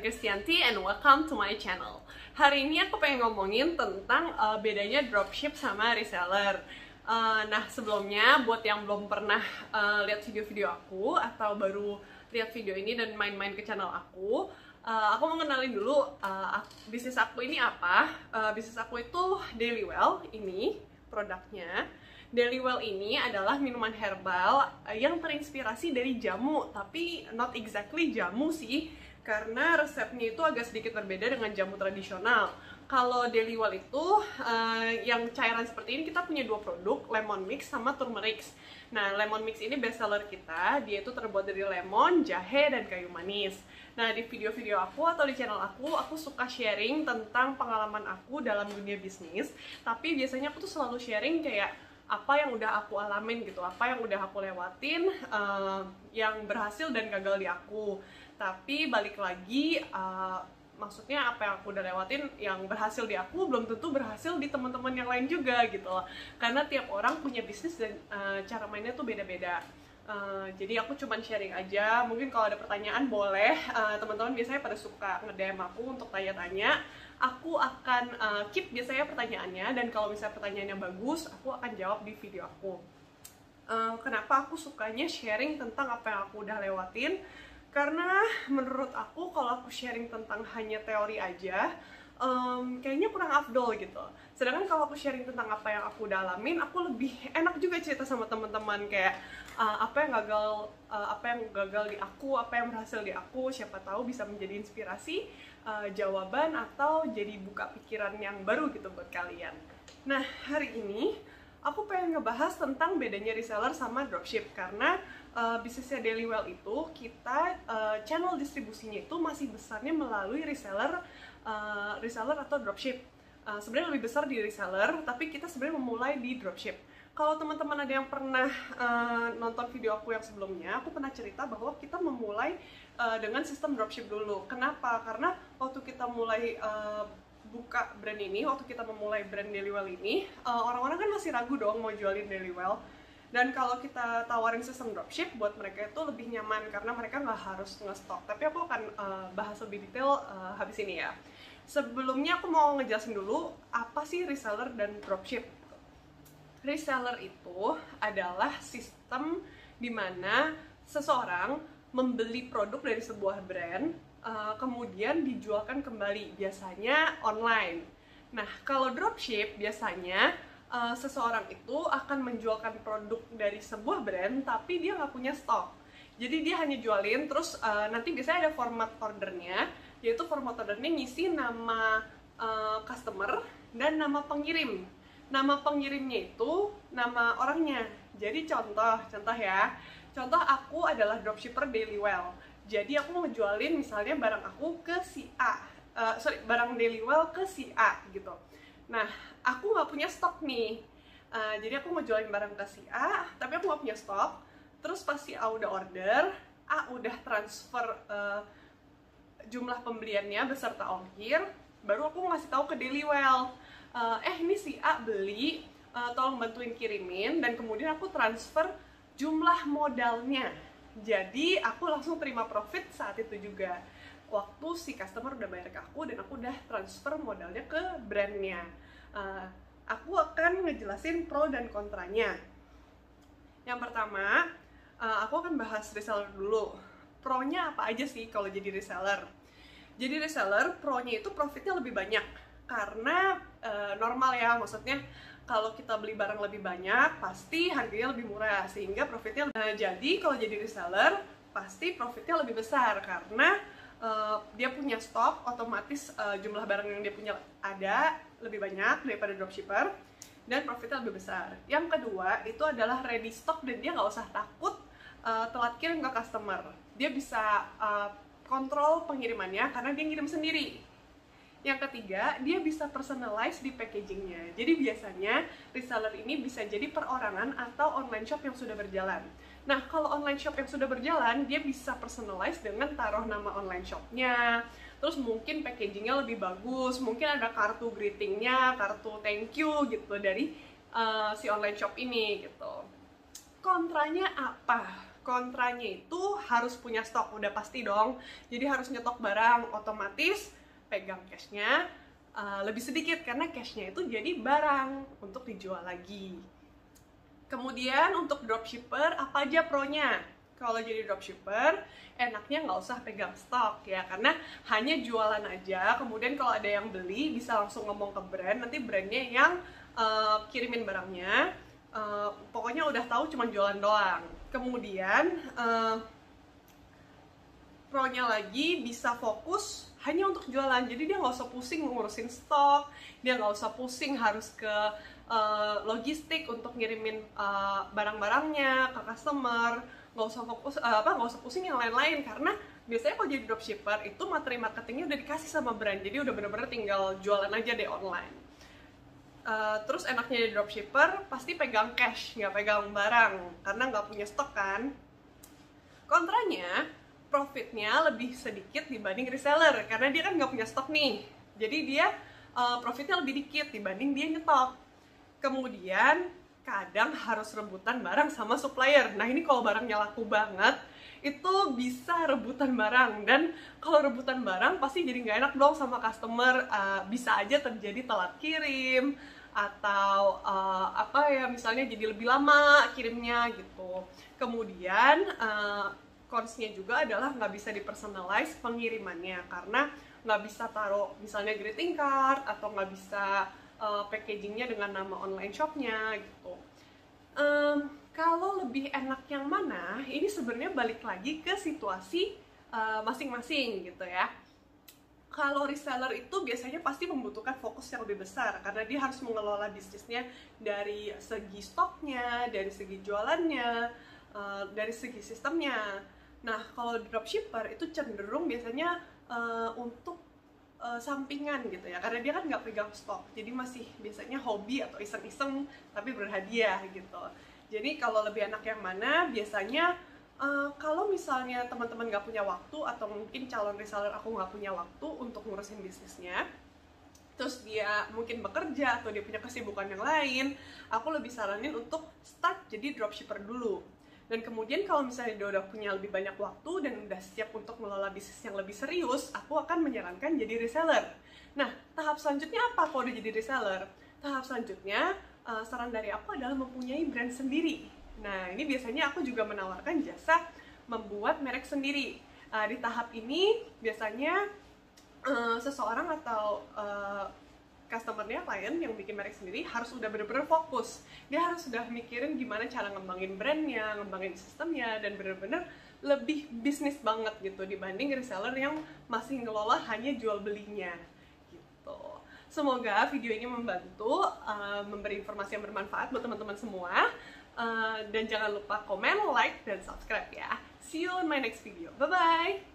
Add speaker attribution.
Speaker 1: Kristianti and welcome to my channel. Hari ini aku pengen ngomongin tentang bedanya dropship sama reseller. Nah, sebelumnya buat yang belum pernah lihat video-video aku atau baru lihat video ini dan main-main ke channel aku mau kenalin dulu bisnis aku ini apa. Bisnis aku itu Dailywell, ini produknya. Dailywell ini adalah minuman herbal yang terinspirasi dari jamu, tapi not exactly jamu sih, karena resepnya itu agak sedikit berbeda dengan jamu tradisional. Kalau Dailywell itu yang cairan seperti ini, kita punya dua produk, lemon mix sama turmeric. Nah, lemon mix ini best seller kita, dia itu terbuat dari lemon, jahe, dan kayu manis. Nah, di video-video aku atau di channel aku suka sharing tentang pengalaman aku dalam dunia bisnis, tapi biasanya aku tuh selalu sharing kayak apa yang udah aku alamin gitu, apa yang udah aku lewatin, yang berhasil dan gagal di aku. Tapi balik lagi, maksudnya apa yang aku udah lewatin yang berhasil di aku belum tentu berhasil di teman-teman yang lain juga gitu loh. Karena tiap orang punya bisnis dan cara mainnya tuh beda-beda. Jadi aku cuman sharing aja. Mungkin kalau ada pertanyaan boleh, teman-teman biasanya pada suka nge-DM aku untuk tanya-tanya. Aku akan keep biasanya pertanyaannya, dan kalau misalnya pertanyaannya bagus, aku akan jawab di video aku. Kenapa aku sukanya sharing tentang apa yang aku udah lewatin? Karena menurut aku kalau aku sharing tentang hanya teori aja, kayaknya kurang afdol gitu. Sedangkan kalau aku sharing tentang apa yang aku udah alamin, aku lebih enak juga cerita sama teman-teman kayak apa yang gagal di aku, apa yang berhasil di aku. Siapa tahu bisa menjadi inspirasi, jawaban, atau jadi buka pikiran yang baru gitu buat kalian. Nah, hari ini aku pengen ngebahas tentang bedanya reseller sama dropship, karena bisnisnya Dailywell itu kita channel distribusinya itu masih besarnya melalui reseller atau dropship. Sebenarnya lebih besar di reseller, tapi kita sebenarnya memulai di dropship. Kalau teman-teman ada yang pernah nonton video aku yang sebelumnya, aku pernah cerita bahwa kita memulai dengan sistem dropship dulu. Kenapa? Karena waktu kita mulai buka brand ini, waktu kita memulai brand Dailywell ini, orang-orang kan masih ragu dong mau jualin Dailywell. Dan kalau kita tawarin sistem dropship, buat mereka itu lebih nyaman karena mereka nggak harus nge-stock. Tapi aku akan bahas lebih detail habis ini ya. Sebelumnya aku mau ngejelasin dulu apa sih reseller dan dropship. Reseller itu adalah sistem di mana seseorang membeli produk dari sebuah brand, kemudian dijualkan kembali, biasanya online. Nah, kalau dropship biasanya seseorang itu akan menjualkan produk dari sebuah brand, tapi dia nggak punya stok. Jadi dia hanya jualin, terus nanti biasanya ada format ordernya, yaitu format ordernya ngisi nama customer dan nama pengirim. Nama pengirimnya itu nama orangnya. Jadi contoh ya, contoh aku adalah dropshipper Dailywell. Jadi aku mau ngejualin misalnya barang aku ke si A, barang Dailywell ke si A gitu. Nah, aku nggak punya stok nih, jadi aku mau jualin barang ke si A, tapi aku nggak punya stok. Terus pas si A udah order, A udah transfer jumlah pembeliannya beserta ongkir, baru aku ngasih tahu ke Dailywell, ini si A beli, tolong bantuin kirimin, dan kemudian aku transfer jumlah modalnya. Jadi aku langsung terima profit saat itu juga, waktu si customer udah bayar ke aku dan aku udah transfer modalnya ke brandnya. Aku akan ngejelasin pro dan kontranya. Yang pertama, aku akan bahas reseller dulu. Pro-nya apa aja sih kalau jadi reseller? Jadi reseller, pro-nya itu profitnya lebih banyak. Karena normal ya, maksudnya kalau kita beli barang lebih banyak, pasti harganya lebih murah, sehingga profitnya jadi kalau jadi reseller, pasti profitnya lebih besar, karena dia punya stok, otomatis jumlah barang yang dia punya ada lebih banyak daripada dropshipper, dan profitnya lebih besar. Yang kedua, itu adalah ready stock, dan dia nggak usah takut telat kirim ke customer. Dia bisa kontrol pengirimannya karena dia ngirim sendiri. Yang ketiga, dia bisa personalize di packagingnya. Jadi biasanya reseller ini bisa jadi perorangan atau online shop yang sudah berjalan. Nah, kalau online shop yang sudah berjalan, dia bisa personalize dengan taruh nama online shopnya, terus mungkin packagingnya lebih bagus, mungkin ada kartu greetingnya, kartu thank you gitu dari si online shop ini gitu. Kontranya apa? Kontranya itu harus punya stok, udah pasti dong. Jadi harus nyetok barang, otomatis pegang cashnya lebih sedikit karena cashnya itu jadi barang untuk dijual lagi. Kemudian untuk dropshipper, apa aja pro-nya? Kalau jadi dropshipper, enaknya nggak usah pegang stok ya, karena hanya jualan aja. Kemudian kalau ada yang beli, bisa langsung ngomong ke brand, nanti brandnya yang kirimin barangnya. Pokoknya udah tahu cuma jualan doang. Kemudian pro-nya lagi bisa fokus hanya untuk jualan, jadi dia nggak usah pusing ngurusin stok, dia nggak usah pusing harus ke logistik untuk ngirimin barang-barangnya ke customer, nggak usah pusing yang lain-lain, karena biasanya kalau jadi dropshipper itu materi marketingnya udah dikasih sama brand, jadi udah bener-bener tinggal jualan aja deh online. Terus enaknya jadi dropshipper pasti pegang cash, nggak pegang barang karena nggak punya stok kan. Kontranya, profitnya lebih sedikit dibanding reseller karena dia kan nggak punya stok nih, jadi dia profitnya lebih dikit dibanding dia nyetok. Kemudian kadang harus rebutan barang sama supplier. Nah ini kalau barangnya laku banget itu bisa rebutan barang, dan kalau rebutan barang pasti jadi nggak enak dong sama customer. Bisa aja terjadi telat kirim atau misalnya jadi lebih lama kirimnya gitu. Kemudian cons-nya juga adalah nggak bisa dipersonalize pengirimannya karena nggak bisa taruh misalnya greeting card atau nggak bisa packagingnya dengan nama online shopnya gitu. Kalau lebih enak yang mana, ini sebenarnya balik lagi ke situasi masing-masing gitu ya. Kalau reseller itu biasanya pasti membutuhkan fokus yang lebih besar karena dia harus mengelola bisnisnya dari segi stoknya, dari segi jualannya, dari segi sistemnya. Nah kalau dropshipper itu cenderung biasanya untuk sampingan gitu ya, karena dia kan nggak pegang stok, jadi masih biasanya hobi atau iseng-iseng tapi berhadiah gitu. Jadi kalau lebih enak yang mana, biasanya kalau misalnya teman-teman nggak punya waktu atau mungkin calon reseller aku nggak punya waktu untuk ngurusin bisnisnya, terus dia mungkin bekerja atau dia punya kesibukan yang lain, aku lebih saranin untuk start jadi dropshipper dulu. Dan kemudian kalau misalnya dia udah punya lebih banyak waktu dan udah siap untuk mengelola bisnis yang lebih serius, aku akan menyarankan jadi reseller. Nah, tahap selanjutnya apa kalau udah jadi reseller? Tahap selanjutnya, saran dari aku adalah mempunyai brand sendiri. Nah, ini biasanya aku juga menawarkan jasa membuat merek sendiri. Di tahap ini, biasanya seseorang atau customer-nya, klien yang bikin merek sendiri harus udah bener-bener fokus. Dia harus sudah mikirin gimana cara ngembangin brandnya, ngembangin sistemnya, dan bener-bener lebih bisnis banget gitu dibanding reseller yang masih ngelola hanya jual belinya gitu. Semoga video ini membantu, memberi informasi yang bermanfaat buat teman-teman semua. Dan jangan lupa komen, like, dan subscribe ya. See you on my next video. Bye-bye!